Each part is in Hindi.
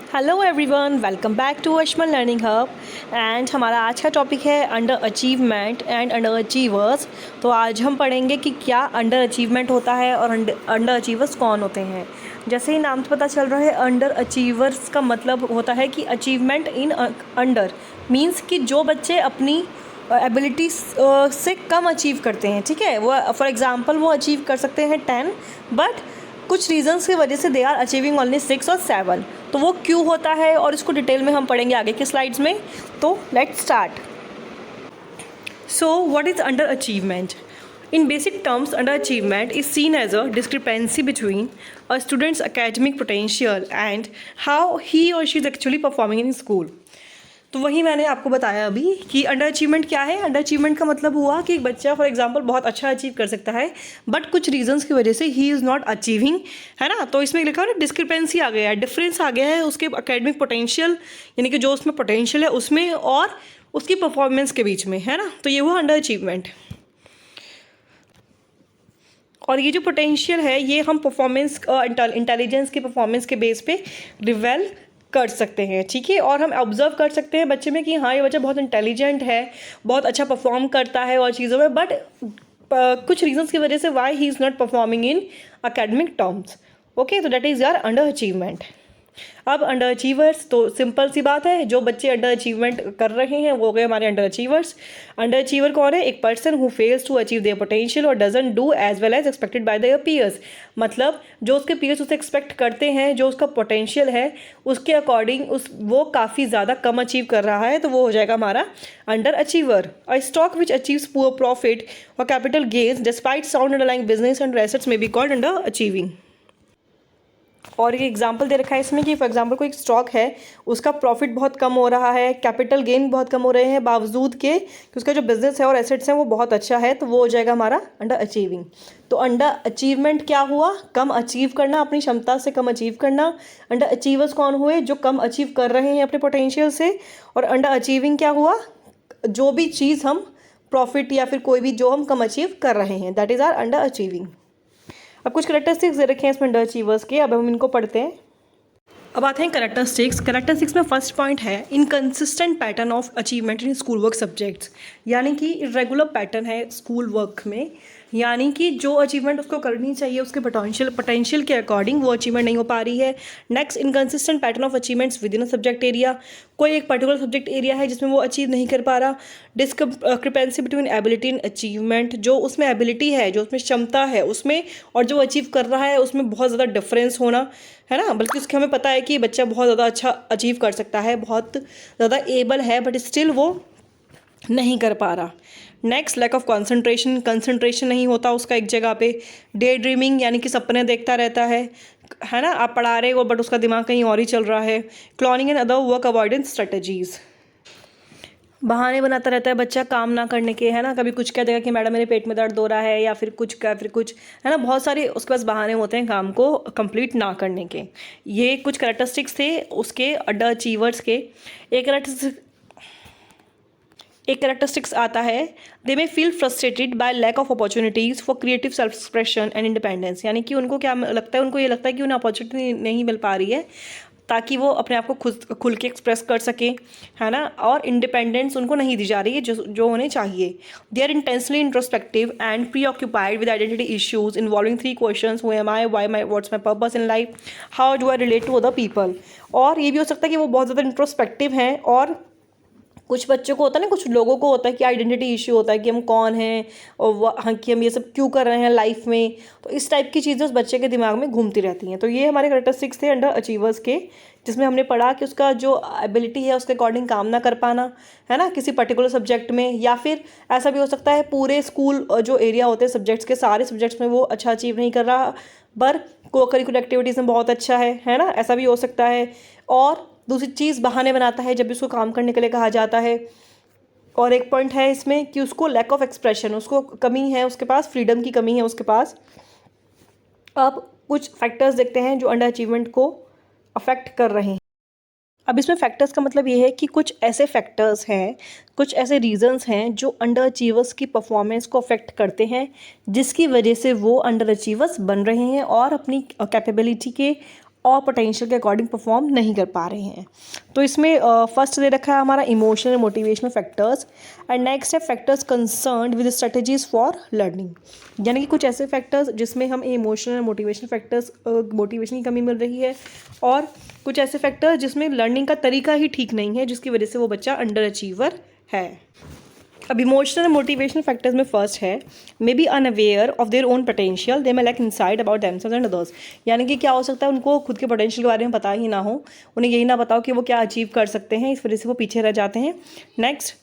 Hello everyone, welcome back to Ashmal learning hub. And हमारा आज का टॉपिक है underachievement and underachievers. तो आज हम पढ़ेंगे कि क्या अंडर अचीवमेंट होता है और अंडर अचीवर्स कौन होते हैं। जैसे ही नाम से पता चल रहा है, अंडर अचीवर्स का मतलब होता है कि अचीवमेंट इन अंडर मीन्स कि जो बच्चे अपनी एबिलिटी से कम अचीव करते हैं। ठीक है, वो फॉर एग्ज़ाम्पल वो अचीव कर सकते हैं 10, बट कुछ रीजंस की वजह से दे आर अचीविंग ओनली 6 और 7। तो वो क्यों होता है और इसको डिटेल में हम पढ़ेंगे आगे के स्लाइड्स में। तो let's start. So what is under achievement? In basic terms, underachievement is seen as a discrepancy between a student's academic potential and how he or she is actually performing in school. तो वही मैंने आपको बताया अभी कि अंडर अचीवमेंट क्या है। अंडर अचीवमेंट का मतलब हुआ कि एक बच्चा फॉर एग्जांपल बहुत अच्छा अचीव कर सकता है, बट कुछ रीजंस की वजह से ही इज़ नॉट अचीविंग, है ना। तो इसमें लिखा है डिस्क्रिपेंसी आ गया है, डिफरेंस आ गया है उसके एकेडमिक पोटेंशियल, यानी कि जो उसमें पोटेंशियल है उसमें और उसकी परफॉर्मेंस के बीच में, है ना। तो ये हुआ अंडर अचीवमेंट। और ये जो पोटेंशियल है ये हम परफॉर्मेंस इंटेलिजेंस की परफॉर्मेंस के बेस पे रिवेल कर सकते हैं। ठीक है, और हम ऑब्जर्व कर सकते हैं बच्चे में कि हाँ ये बच्चा बहुत इंटेलिजेंट है, बहुत अच्छा परफॉर्म करता है और चीज़ों में, बट कुछ रीजंस की वजह से why he is not performing in academic terms. Okay, तो that is your underachievement. अब अंडर अचीवर्स, तो सिंपल सी बात है, जो बच्चे अंडर अचीवमेंट कर रहे हैं वो हो गए हमारे अंडर अचीवर्स। अंडर अचीवर कौन है? एक person who fails to achieve their potential और doesn't do as well as expected by their peers. मतलब जो उसके पीयर्स उससे एक्सपेक्ट करते हैं, जो उसका पोटेंशियल है उसके अकॉर्डिंग वो काफ़ी ज़्यादा कम अचीव कर रहा है, तो वो हो जाएगा हमारा underachiever. A stock which achieves poor profit और capital gains despite sound underlying business and assets में बी कॉल्ड अंडर अचीविंग। और ये एग्जाम्पल दे रखा है इसमें कि फॉर एग्जाम्पल कोई स्टॉक है, उसका प्रॉफिट बहुत कम हो रहा है, कैपिटल गेन बहुत कम हो रहे हैं, बावजूद के कि उसका जो बिजनेस है और एसेट्स हैं वो बहुत अच्छा है, तो वो हो जाएगा हमारा अंडर अचीविंग। तो अंडर अचीवमेंट क्या हुआ? कम अचीव करना, अपनी क्षमता से कम अचीव करना। अंडर अचीवर्स कौन हुए? जो कम अचीव कर रहे हैं अपने पोटेंशियल से। और अंडर अचीविंग क्या हुआ? जो भी चीज़ हम प्रॉफिट या फिर कोई भी जो हम कम अचीव कर रहे हैं, that is are underachieving. अब कुछ करेक्टरिस्टिक्स दे रखे हैं इसमें अंडर अचीवर्स के, अब हम इनको पढ़ते हैं। अब आते हैं करेक्टरिस्टिक्स। करेक्टरिस्टिक्स में फर्स्ट पॉइंट है inconsistent pattern of achievement in school work subjects, यानी कि इरेगुलर पैटर्न है स्कूल वर्क में, यानी कि जो अचीवमेंट उसको करनी चाहिए उसके पोटेंशियल के अकॉर्डिंग वो अचीवमेंट नहीं हो पा रही है। Next, inconsistent pattern of achievements with in a subject area, कोई एक पर्टिकुलर सब्जेक्ट एरिया है जिसमें वो अचीव नहीं कर पा रहा। Discrepancy between ability and achievement, जो उसमें एबिलिटी है, जो उसमें क्षमता है उसमें, और जो अचीव कर रहा है उसमें बहुत ज़्यादा डिफरेंस होना, है ना। बल्कि उसके हमें पता है कि बच्चा बहुत ज़्यादा अच्छा अचीव कर सकता है, बहुत ज़्यादा एबल है, बट स्टिल वो नहीं कर पा रहा। नेक्स्ट, लैक ऑफ कंसंट्रेशन नहीं होता उसका एक जगह पे। डे ड्रीमिंग, यानी कि सपने देखता रहता है ना। आप पढ़ा रहे हो बट उसका दिमाग कहीं और ही चल रहा है। Clowning and other work avoidance strategies, बहाने बनाता रहता है बच्चा काम ना करने के, है ना। कभी कुछ कह देगा कि मैडम मेरे पेट में दर्द हो रहा है, या फिर कुछ है ना। बहुत सारे उसके पास बहाने होते हैं काम को कंप्लीट ना करने के। ये कुछ कैरेक्टरिस्टिक्स थे उसके अंडर अचीवर्स के। एक कैरेक्टरिस्टिक्स आता है, they may feel frustrated by lack of opportunities for creative self expression and independence, यानी कि उनको क्या लगता है, उनको ये लगता है कि उन्हें अपॉर्चुनिटी नहीं मिल पा रही है ताकि वो अपने आप को खुल के एक्सप्रेस कर सके, है ना। और इंडिपेंडेंस उनको नहीं दी जा रही है जो उन्हें चाहिए। They are intensely introspective and preoccupied with identity issues involving 3 questions, who am I, why my, what's my purpose in life, how do I relate to other people. और ये भी हो सकता है कि वो बहुत ज़्यादा इंट्रोस्पेक्टिव हैं, और कुछ बच्चों को होता है ना, कुछ लोगों को होता है कि आइडेंटिटी इश्यू होता है कि हम कौन हैं और हाँ कि हम ये सब क्यों कर रहे हैं लाइफ में। तो इस टाइप की चीज़ें उस बच्चे के दिमाग में घूमती रहती हैं। तो ये हमारे कैरेक्टरिस्टिक्स थे अंडर अचीवर्स के, जिसमें हमने पढ़ा कि उसका जो एबिलिटी है उसके अकॉर्डिंग काम ना कर पाना, है ना, किसी पर्टिकुलर सब्जेक्ट में। या फिर ऐसा भी हो सकता है पूरे स्कूल जो एरिया होते हैं सब्जेक्ट्स के, सारे सब्जेक्ट्स में वो अच्छा अचीव नहीं कर रहा, पर को करिकुलर एक्टिविटीज़ में बहुत अच्छा है ना। ऐसा भी हो सकता है। और दूसरी चीज़, बहाने बनाता है जब भी उसको काम करने के लिए कहा जाता है। और एक पॉइंट है इसमें कि उसको लैक ऑफ एक्सप्रेशन, उसको कमी है, उसके पास फ्रीडम की कमी है उसके पास। अब कुछ फैक्टर्स देखते हैं जो अंडर अचीवमेंट को अफेक्ट कर रहे हैं। अब इसमें फैक्टर्स का मतलब ये है कि कुछ ऐसे फैक्टर्स हैं, कुछ ऐसे रीजंस हैं जो अंडर अचीवर्स की परफॉर्मेंस को अफेक्ट करते हैं, जिसकी वजह से वो अंडर अचीवर्स बन रहे हैं और अपनी कैपेबिलिटी के और पोटेंशियल के अकॉर्डिंग परफॉर्म नहीं कर पा रहे हैं। तो इसमें फर्स्ट दे रखा है हमारा emotional motivational factors and next है factors concerned with strategies for learning. यानी कि कुछ ऐसे फैक्टर्स जिसमें हम इमोशनल मोटिवेशनल फैक्टर्स मोटिवेशन की कमी मिल रही है, और कुछ ऐसे फैक्टर्स जिसमें लर्निंग का तरीका ही ठीक नहीं है, जिसकी वजह से वो बच्चा अंडर अचीवर है। अब इमोशनल मोटिवेशनल फैक्टर्स में फर्स्ट है may be unaware of their own potential, they may lack insight about themselves and others. यानी कि क्या हो सकता है, उनको खुद के पोटेंशियल के बारे में पता ही ना हो, उन्हें यही ना बताओ कि वो क्या अचीव कर सकते हैं, इस वजह से वो पीछे रह जाते हैं। नेक्स्ट,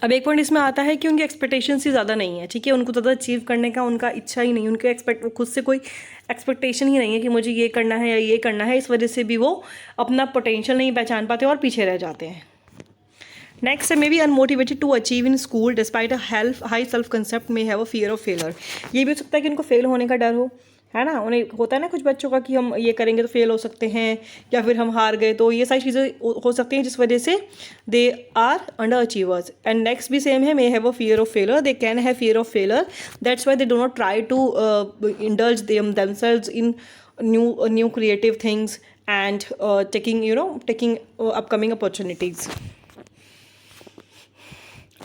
अब एक पॉइंट इसमें आता है कि उनकी एक्सपेक्टेशंस ही ज़्यादा नहीं है, ठीक है, उनको ज़्यादा अचीव करने का उनका इच्छा ही नहीं, उनके खुद से कोई एक्सपेक्टेशन ही नहीं है कि मुझे ये करना है या ये करना है, इस वजह से भी वो अपना पोटेंशियल नहीं पहचान पाते और पीछे रह जाते हैं। नेक्स्ट है may be unmotivated to achieve in school despite a high self concept may have a fear of failure. ये भी हो सकता है कि उनको फेल होने का डर हो, है ना, उन्हें होता है ना कुछ बच्चों का कि हम ये करेंगे तो फेल हो सकते हैं, या फिर हम हार गए, तो ये सारी चीज़ें हो सकती हैं जिस वजह से they are underachievers. And next भी सेम है, may have a fear of failure, they can have fear of failure, that's why they do not try to indulge themselves in new creative things and taking upcoming opportunities.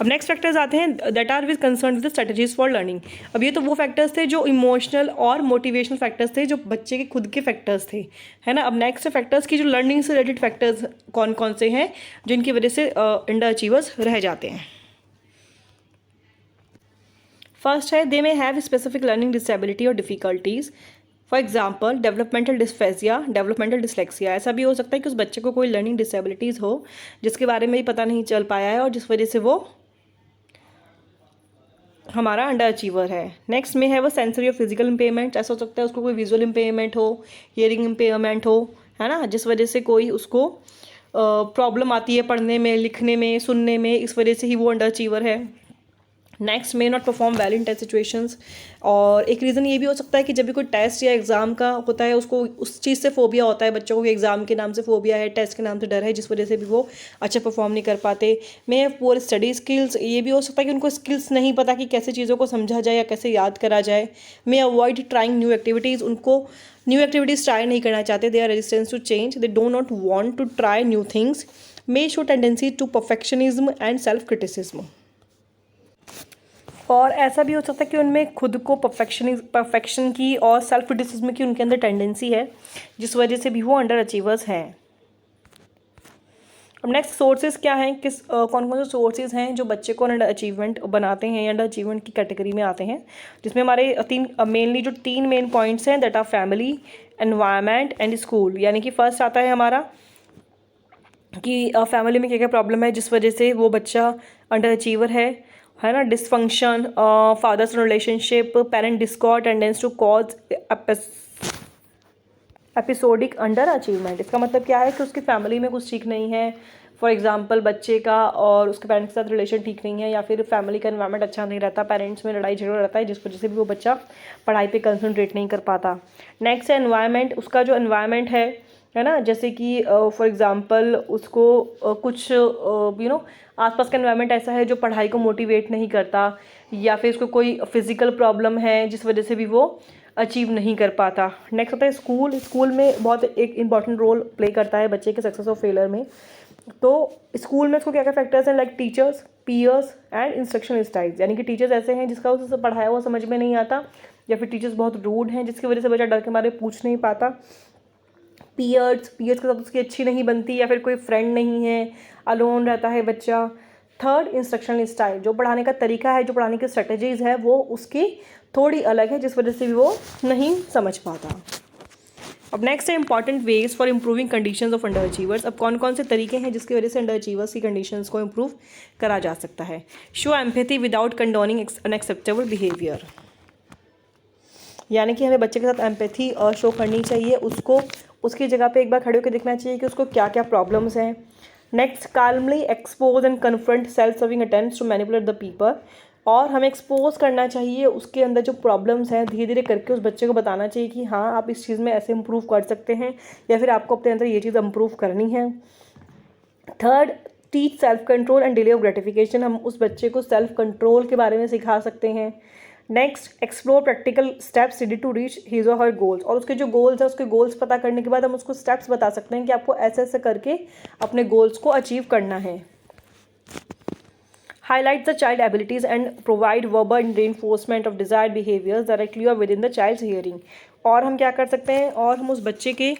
अब नेक्स्ट फैक्टर्स आते हैं that are with concern with strategies for learning. अब ये तो वो फैक्टर्स थे जो इमोशनल और मोटिवेशनल फैक्टर्स थे, जो बच्चे के खुद के फैक्टर्स थे, है ना। अब नेक्स्ट फैक्टर्स की जो लर्निंग से रिलेटेड फैक्टर्स कौन कौन से हैं जिनकी वजह से अंडर अचीवर्स रह जाते हैं। फर्स्ट है they may have specific learning disability और difficulties, for example developmental dysphasia, developmental dyslexia. ऐसा भी हो सकता है कि उस बच्चे को कोई लर्निंग डिसेबिलिटीज़ हो जिसके बारे में ही पता नहीं चल पाया है और जिस वजह से वो हमारा अंडर अचीवर है। नेक्स्ट में है वो सेंसरी और फिजिकल इम्पेयरमेंट, ऐसा हो सकता है उसको कोई विजुअल इम्पेयरमेंट हो, हियरिंग इम्पेयरमेंट हो, है ना, जिस वजह से कोई उसको प्रॉब्लम आती है पढ़ने में, लिखने में, सुनने में, इस वजह से ही वो अंडर अचीवर है। Next may not perform well in test situations, और एक रीज़न ये भी हो सकता है कि जब भी कोई टेस्ट या एग्ज़ाम का होता है उसको उस चीज़ से फोबिया होता है, बच्चों को एग्ज़ाम के नाम से फोबिया है, टेस्ट के नाम से डर है, जिस वजह से भी वो अच्छा परफॉर्म नहीं कर पाते। May have poor study skills, ये भी हो सकता है कि उनको स्किल्स नहीं पता कि कैसे चीज़ों को समझा जाए या कैसे याद करा जाए। May avoid trying new activities, उनको न्यू एक्टिविटीज़ ट्राई नहीं करना चाहते, they are resistance to change, they do not want to try new things, may show tendency to perfectionism and self criticism. और ऐसा भी हो सकता है कि उनमें खुद को परफेक्शन की और सेल्फ क्रिटिसिज्म की उनके अंदर टेंडेंसी है, जिस वजह से भी वो अंडर अचीवर्स हैं। अब नेक्स्ट सोर्सेज क्या हैं, कौन कौन से सोर्सेज हैं जो बच्चे को अंडर अचीवमेंट बनाते हैं, अंडर अचीवमेंट की कैटेगरी में आते हैं, जिसमें हमारे तीन मेन पॉइंट्स हैं that are family, environment and school. यानी कि फर्स्ट आता है हमारा कि फैमिली में क्या क्या प्रॉब्लम है जिस वजह से वो बच्चा अंडर अचीवर है ना, dysfunction, fathers relationship, parent discord, tendency to cause episodic underachievement. इसका मतलब क्या है कि उसकी फैमिली में कुछ ठीक नहीं है, फॉर एग्जांपल बच्चे का और उसके पेरेंट्स के साथ रिलेशन ठीक नहीं है, या फिर फैमिली का एनवायरनमेंट अच्छा नहीं रहता, पेरेंट्स में लड़ाई झगड़ा रहता है, जिस वजह से भी वो बच्चा पढ़ाई पे कंसंट्रेट नहीं कर पाता। नेक्स्ट है एनवायरनमेंट, उसका जो एनवायरनमेंट है ना, जैसे कि फॉर एग्जांपल उसको कुछ आसपास का एनवायरनमेंट ऐसा है जो पढ़ाई को मोटिवेट नहीं करता, या फिर उसको कोई फिजिकल प्रॉब्लम है जिस वजह से भी वो अचीव नहीं कर पाता। नेक्स्ट होता है स्कूल। स्कूल में बहुत एक इंपॉर्टेंट रोल प्ले करता है बच्चे के सक्सेस और फेलियर में। तो स्कूल में उसको क्या क्या फैक्टर्स हैं, like teachers, peers and instruction styles. यानी कि टीचर्स ऐसे हैं जिसका उससे पढ़ाया हुआ समझ में नहीं आता, या फिर टीचर्स बहुत रूड हैं जिसकी वजह से बच्चा डर के मारे पूछ नहीं पाता। पीयर्स के साथ उसकी अच्छी नहीं बनती, या फिर कोई फ्रेंड नहीं है, अलोन रहता है बच्चा। थर्ड, इंस्ट्रक्शनल स्टाइल, जो पढ़ाने का तरीका है, जो पढ़ाने की स्ट्रेटजीज़ है, वो उसकी थोड़ी अलग है, जिस वजह से भी वो नहीं समझ पाता। अब नेक्स्ट है important ways for improving conditions of underachievers. अब कौन कौन से तरीके हैं जिसकी वजह से अंडर अचीवर्स की कंडीशंस को इंप्रूव करा जा सकता है। Show empathy without condoning unacceptable behaviour, यानी कि हमें बच्चे के साथ एम्पैथी शो करनी चाहिए, उसको उसकी जगह पे एक बार खड़े होकर देखना चाहिए कि उसको क्या क्या प्रॉब्लम्स हैं। Next, calmly expose and confront self serving attempts to manipulate the people, और हमें एक्सपोज करना चाहिए उसके अंदर जो प्रॉब्लम्स हैं, धीरे धीरे करके उस बच्चे को बताना चाहिए कि हाँ आप इस चीज़ में ऐसे इम्प्रूव कर सकते हैं, या फिर आपको अपने अंदर ये चीज़ इम्प्रूव करनी है। Third, teach self control and delay of gratification, हम उस बच्चे को सेल्फ कंट्रोल के बारे में सिखा सकते हैं, next, explore practical steps needed to reach his और हर गोल्स, और उसके जो गोल्स है उसके गोल्स पता करने के बाद हम उसको स्टेप्स बता सकते हैं कि आपको ऐसे ऐसे करके अपने गोल्स को अचीव करना है। Highlight the child abilities and provide verbal reinforcement of desired behaviors directly or within the child's hearing। और हम क्या कर सकते हैं, और हम उस बच्चे के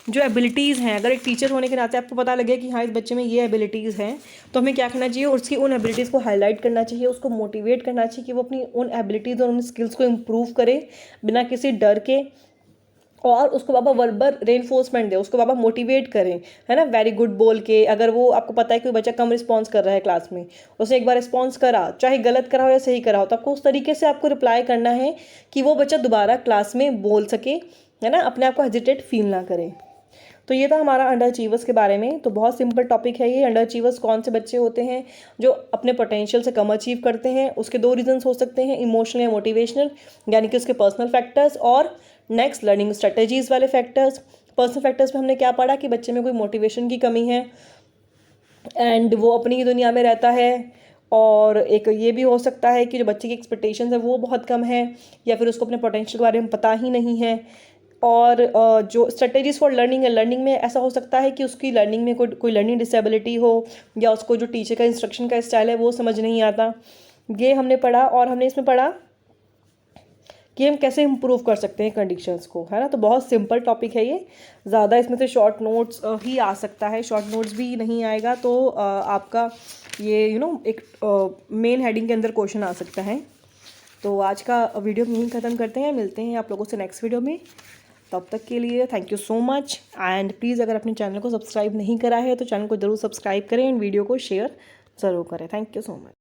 जो एबिलिटीज़ हैं, अगर एक टीचर होने के नाते आपको पता लगे कि हाँ इस बच्चे में ये एबिलिटीज़ हैं, तो हमें क्या करना चाहिए, उसकी उन एबिलिटीज़ को हाईलाइट करना चाहिए, उसको मोटिवेट करना चाहिए कि वो अपनी उन एबिलिटीज़ और उन स्किल्स को इम्प्रूव करे बिना किसी डर के, और उसको बाबा वर्बल रेनफोर्समेंट दे, उसको बाबा मोटिवेट करें, है ना, वेरी गुड बोल के। अगर वो आपको पता है कि बच्चा कम रिस्पॉन्स कर रहा है क्लास में, उसने एक बार रिस्पॉन्स करा, चाहे गलत करा हो या सही करा हो, तो आपको उस तरीके से आपको रिप्लाई करना है कि वो बच्चा दोबारा क्लास में बोल सके, है ना, अपने आप को हेजिटेट फील ना करे। तो ये था हमारा अंडर अचीवर्स के बारे में। तो बहुत सिंपल टॉपिक है ये। अंडर अचीवर्स कौन से बच्चे होते हैं जो अपने पोटेंशियल से कम अचीव करते हैं? उसके दो रीजंस हो सकते हैं, इमोशनल या मोटिवेशनल, यानी कि उसके पर्सनल फैक्टर्स, और नेक्स्ट लर्निंग स्ट्रेटेजीज वाले फैक्टर्स। पर्सनल फैक्टर्स में हमने क्या पढ़ा कि बच्चे में कोई मोटिवेशन की कमी है एंड वो अपनी ही दुनिया में रहता है, और एक ये भी हो सकता है कि जो बच्चे की एक्सपेक्टेशंस है वो बहुत कम है, या फिर उसको अपने पोटेंशियल के बारे में पता ही नहीं है। और जो स्ट्रेटेजीज फॉर लर्निंग है, लर्निंग में ऐसा हो सकता है कि उसकी लर्निंग में कोई लर्निंग डिसेबिलिटी हो, या उसको जो टीचर का इंस्ट्रक्शन का स्टाइल है वो समझ नहीं आता। ये हमने पढ़ा, और हमने इसमें पढ़ा कि हम कैसे इम्प्रूव कर सकते हैं कंडीशंस को, है ना। तो बहुत सिंपल टॉपिक है ये, ज़्यादा इसमें से शॉर्ट नोट्स ही आ सकता है, शॉर्ट नोट्स भी नहीं आएगा तो आपका ये एक मेन हेडिंग के अंदर क्वेश्चन आ सकता है। तो आज का वीडियो यहीं ख़त्म करते हैं, मिलते हैं आप लोगों से नेक्स्ट वीडियो में। तब तक के लिए thank you so much, and please अगर अपने चैनल को सब्सक्राइब नहीं करा है तो चैनल को ज़रूर सब्सक्राइब करें एंड वीडियो को शेयर ज़रूर करें। Thank you so much.